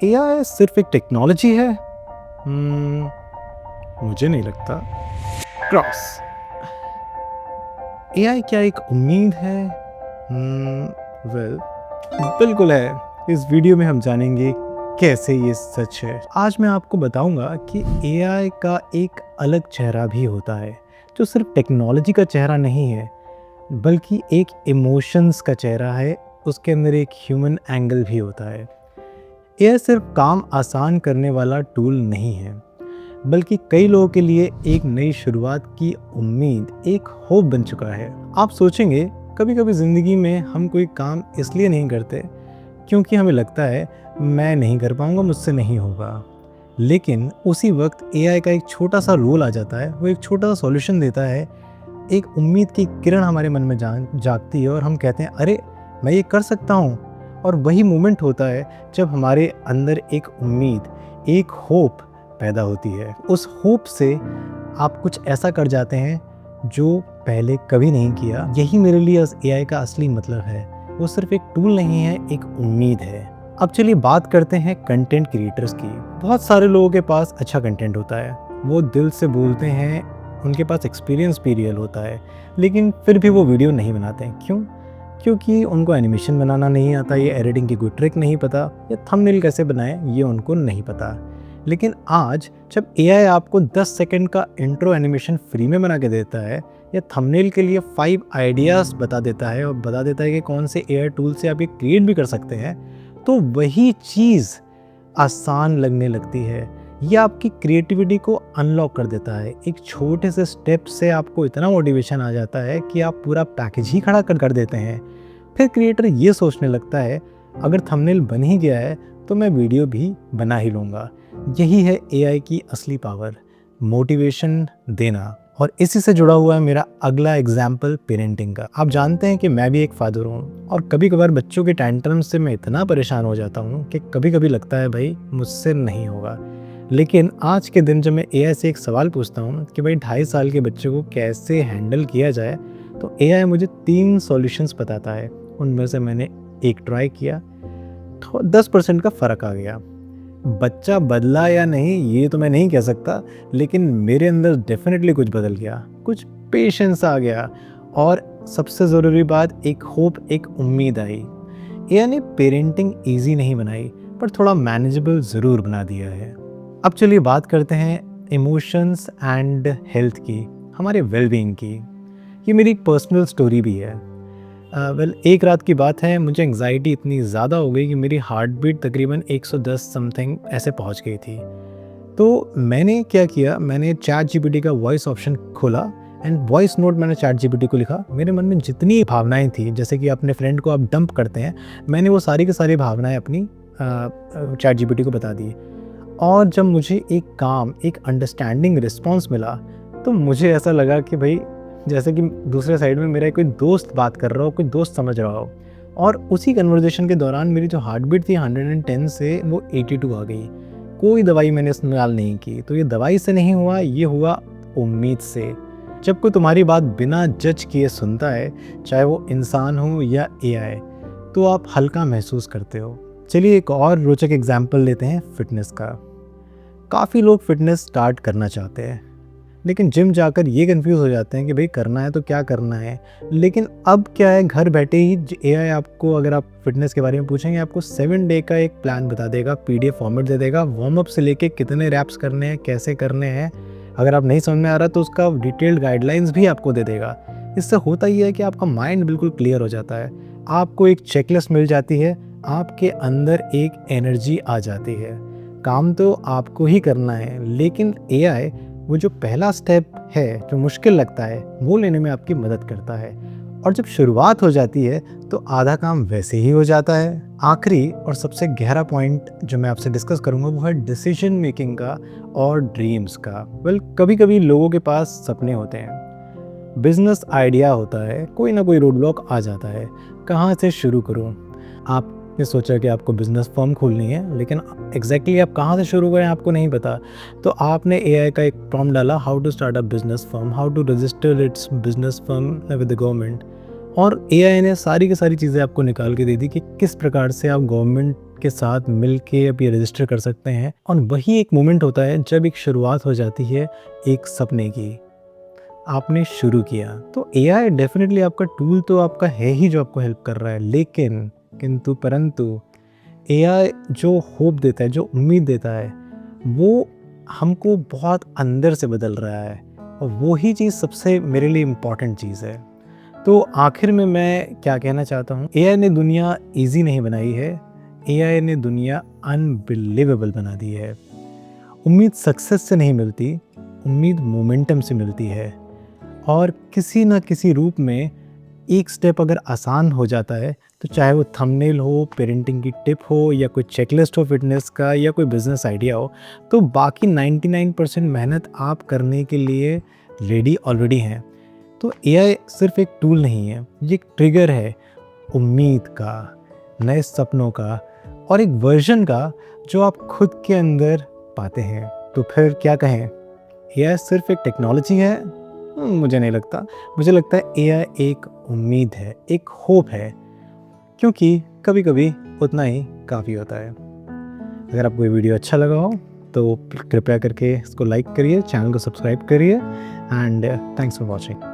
AI सिर्फ एक technology है? मुझे नहीं लगता। क्रॉस। एआई क्या एक उम्मीद है? वेल, बिल्कुल है। इस वीडियो में हम जानेंगे कैसे ये सच है। आज मैं आपको बताऊंगा कि एआई का एक अलग चेहरा भी होता है, जो सिर्फ टेक्नोलॉजी का चेहरा नहीं है, बल्कि एक इमोशंस का चेहरा है। उसके अंदर एक ह्यूमन एंगल भी होता है। एआई सिर्फ काम आसान करने वाला टूल नहीं है, बल्कि कई लोगों के लिए एक नई शुरुआत की उम्मीद, एक होप बन चुका है। आप सोचेंगे, कभी कभी ज़िंदगी में हम कोई काम इसलिए नहीं करते क्योंकि हमें लगता है मैं नहीं कर पाऊंगा, मुझसे नहीं होगा। लेकिन उसी वक्त एआई का एक छोटा सा रोल आ जाता है, वो एक छोटा सा सॉल्यूशन देता है, एक उम्मीद की किरण हमारे मन में जागती है और हम कहते हैं अरे मैं ये कर सकता हूँ। और वही मोमेंट होता है जब हमारे अंदर एक उम्मीद, एक होप पैदा होती है। उस होप से आप कुछ ऐसा कर जाते हैं जो पहले कभी नहीं किया। यही मेरे लिए एआई का असली मतलब है। वो सिर्फ एक टूल नहीं है, एक उम्मीद है। अब चलिए बात करते हैं कंटेंट क्रिएटर्स की। बहुत सारे लोगों के पास अच्छा कंटेंट होता है, वो दिल से बोलते हैं, उनके पास एक्सपीरियंस भी रियल होता है, लेकिन फिर भी वो वीडियो नहीं बनाते हैं। क्यों? क्योंकि उनको एनिमेशन बनाना नहीं आता, ये एडिटिंग की कोई ट्रिक नहीं पता, या थंबनेल कैसे बनाएं ये उनको नहीं पता। लेकिन आज जब एआई आपको 10 सेकंड का इंट्रो एनिमेशन फ्री में बना के देता है, या थंबनेल के लिए 5 आइडियाज़ बता देता है और बता देता है कि कौन से एआई टूल से आप ये क्रिएट भी कर सकते हैं, तो वही चीज़ आसान लगने लगती है। ये आपकी क्रिएटिविटी को अनलॉक कर देता है। एक छोटे से स्टेप से आपको इतना मोटिवेशन आ जाता है कि आप पूरा पैकेज ही खड़ा कर देते हैं। फिर क्रिएटर ये सोचने लगता है अगर थंबनेल बन ही गया है तो मैं वीडियो भी बना ही लूँगा। यही है एआई की असली पावर, मोटिवेशन देना। और इसी से जुड़ा हुआ है मेरा अगला एग्जाम्पल पेरेंटिंग का। आप जानते हैं कि मैं भी एक फादर हूँ, और कभी कभार बच्चों के टैंट्रम से मैं इतना परेशान हो जाता हूँ कि कभी कभी लगता है भाई मुझसे नहीं होगा। लेकिन आज के दिन जब मैं एआई से एक सवाल पूछता हूँ कि भाई 2.5 साल के बच्चे को कैसे हैंडल किया जाए, तो एआई मुझे 3 सॉल्यूशंस बताता है। उनमें से मैंने एक ट्राई किया, तो 10% का फ़र्क आ गया। बच्चा बदला या नहीं ये तो मैं नहीं कह सकता, लेकिन मेरे अंदर डेफिनेटली कुछ बदल गया, कुछ पेशेंस आ गया, और सबसे ज़रूरी बात, एक होप, एक उम्मीद आई। एआई ने पेरेंटिंग ईजी नहीं बनाई, पर थोड़ा मैनेजेबल ज़रूर बना दिया है। अब चलिए बात करते हैं इमोशंस एंड हेल्थ की, हमारे वेलबींग की। ये मेरी एक पर्सनल स्टोरी भी है। एक रात की बात है, मुझे एंग्जाइटी इतनी ज़्यादा हो गई कि मेरी हार्ट बीट तकरीबन 110 समथिंग ऐसे पहुंच गई थी। तो मैंने क्या किया, मैंने चैट जीपीटी का वॉइस ऑप्शन खोला एंड वॉइस नोट मैंने चैट जीपीटी को लिखा। मेरे मन में जितनी भावनाएं थी, जैसे कि अपने फ्रेंड को आप डंप करते हैं, मैंने वो सारी की सारी भावनाएं अपनी चैट जीपीटी को बता दी। और जब मुझे एक काम, एक अंडरस्टैंडिंग रिस्पॉन्स मिला, तो मुझे ऐसा लगा कि भाई जैसे कि दूसरे साइड में मेरा कोई दोस्त बात कर रहा हो, कोई दोस्त समझ रहा हो। और उसी कन्वर्जेशन के दौरान मेरी जो हार्ट बीट थी 110 से वो 82 आ गई। कोई दवाई मैंने इस्तेमाल नहीं की। तो ये दवाई से नहीं हुआ, ये हुआ उम्मीद से। जब कोई तुम्हारी बात बिना जज किए सुनता है, चाहे वो इंसान हो या एआई, तो आप हल्का महसूस करते हो। चलिए एक और रोचक एग्जाम्पल लेते हैं फिटनेस का। काफ़ी लोग फिटनेस स्टार्ट करना चाहते हैं, लेकिन जिम जाकर ये कंफ्यूज हो जाते हैं कि भाई करना है तो क्या करना है। लेकिन अब क्या है, घर बैठे ही एआई आपको, अगर आप फिटनेस के बारे में पूछेंगे, आपको 7 डे का एक प्लान बता देगा, पीडीएफ फॉर्मेट दे देगा, वार्म अप से लेके कितने रैप्स करने हैं, कैसे करने हैं। अगर आप नहीं समझ में आ रहा तो उसका डिटेल्ड गाइडलाइंस भी आपको दे देगा। इससे होता ही है कि आपका माइंड बिल्कुल क्लियर हो जाता है, आपको एक चेकलिस्ट मिल जाती है, आपके अंदर एक एनर्जी आ जाती है। काम तो आपको ही करना है, लेकिन एआई वो जो पहला स्टेप है, जो मुश्किल लगता है, वो लेने में आपकी मदद करता है। और जब शुरुआत हो जाती है तो आधा काम वैसे ही हो जाता है। आखिरी और सबसे गहरा पॉइंट जो मैं आपसे डिस्कस करूंगा वो है डिसीजन मेकिंग का और ड्रीम्स का। कभी कभी लोगों के पास सपने होते हैं, बिजनेस आइडिया होता है, कोई ना कोई रोड ब्लॉक आ जाता है, कहाँ से शुरू करूँ। आपने सोचा कि आपको बिजनेस फर्म खोलनी है, लेकिन एग्जैक्टली आप कहाँ से शुरू करें आपको नहीं पता। तो आपने एआई का एक प्रॉम्प्ट डाला, how to start a business firm, how to register its business firm with the government, और एआई ने सारी की सारी चीज़ें आपको निकाल के दे दी कि किस प्रकार से आप गवर्नमेंट के साथ मिलके अब ये रजिस्टर कर सकते हैं। और वही एक मोमेंट होता है जब एक शुरुआत हो जाती है एक सपने की, आपने शुरू किया। तो एआई डेफिनेटली आपका टूल तो आपका है ही जो आपको हेल्प कर रहा है, लेकिन किंतु परंतु एआई जो होप देता है, जो उम्मीद देता है, वो हमको बहुत अंदर से बदल रहा है, और वो ही चीज़ सबसे मेरे लिए इम्पॉर्टेंट चीज़ है। तो आखिर में मैं क्या कहना चाहता हूँ, एआई ने दुनिया ईजी नहीं बनाई है, एआई ने दुनिया अनबिलीवेबल बना दी है। उम्मीद सक्सेस से नहीं मिलती, उम्मीद मोमेंटम से मिलती है। और किसी न किसी रूप में एक स्टेप अगर आसान हो जाता है, तो चाहे वो थंबनेल हो, पेरेंटिंग की टिप हो, या कोई चेकलिस्ट हो फिटनेस का, या कोई बिजनेस आइडिया हो, तो बाकी 99% मेहनत आप करने के लिए रेडी ऑलरेडी हैं। तो एआई सिर्फ एक टूल नहीं है, ये एक ट्रिगर है उम्मीद का, नए सपनों का, और एक वर्जन का जो आप खुद के अंदर पाते हैं। तो फिर क्या कहें, एआई सिर्फ एक टेक्नोलॉजी है? मुझे नहीं लगता। मुझे लगता है एआई एक उम्मीद है, एक होप है, क्योंकि कभी कभी उतना ही काफ़ी होता है। अगर आपको ये वीडियो अच्छा लगा हो तो कृपया करके इसको लाइक करिए, चैनल को सब्सक्राइब करिए, एंड थैंक्स फॉर वॉचिंग।